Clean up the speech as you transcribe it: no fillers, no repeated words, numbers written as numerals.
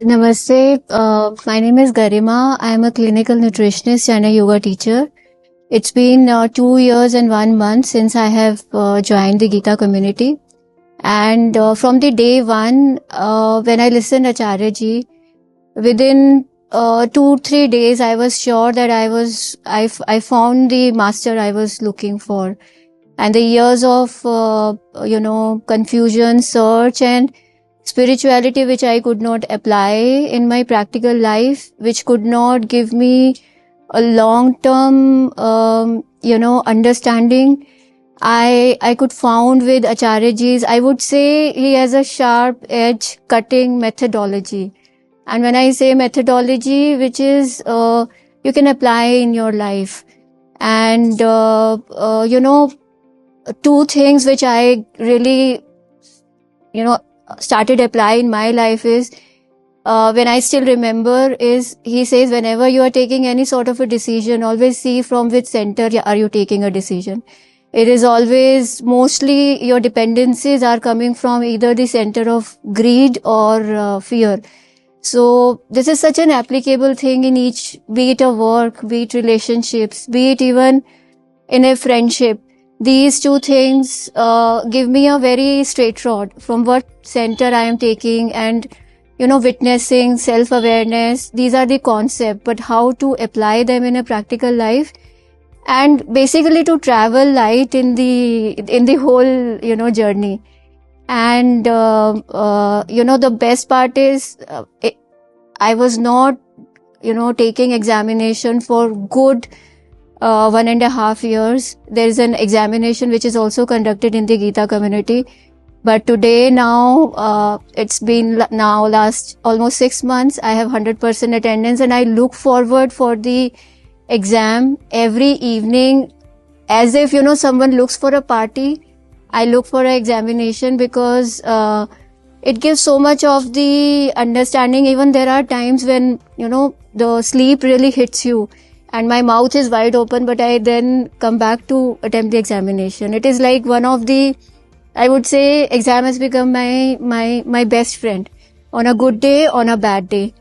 Namaste. My name is Garima. I am a clinical nutritionist and a yoga teacher. It's been 2 years and 1 month since I have joined the Gita community. And from the day one, when I listened Acharya ji, within 2-3 days, I was sure that I found the master I was looking for. And the years of, confusion, search, and spirituality which I could not apply in my practical life, which could not give me a long term understanding. I could found with Acharya ji's. I would say he has a sharp edge cutting methodology. And when I say methodology, which is you can apply in your life. And two things which I really started applying in my life is when I still remember is he says whenever you are taking any sort of a decision, always see from which center are you taking a decision. It is always mostly your dependencies are coming from either the center of greed or fear. So this is such an applicable thing in each, be it a work, be it relationships, be it even in a friendship. These two things give me a very straight rod from what center I am taking, and witnessing, self-awareness. These are the concept, but how to apply them in a practical life, and basically to travel light in the whole journey. And the best part is I was not taking examination for good 1.5 years. There is an examination which is also conducted in the Gita community. But today now, it's been now last almost 6 months, I have 100% attendance, and I look forward for the exam every evening as if, someone looks for a party. I look for an examination because it gives so much of the understanding. Even there are times when, the sleep really hits you and my mouth is wide open, but I then come back to attempt the examination. It is like one of the, I would say, exam has become my best friend on a good day, on a bad day.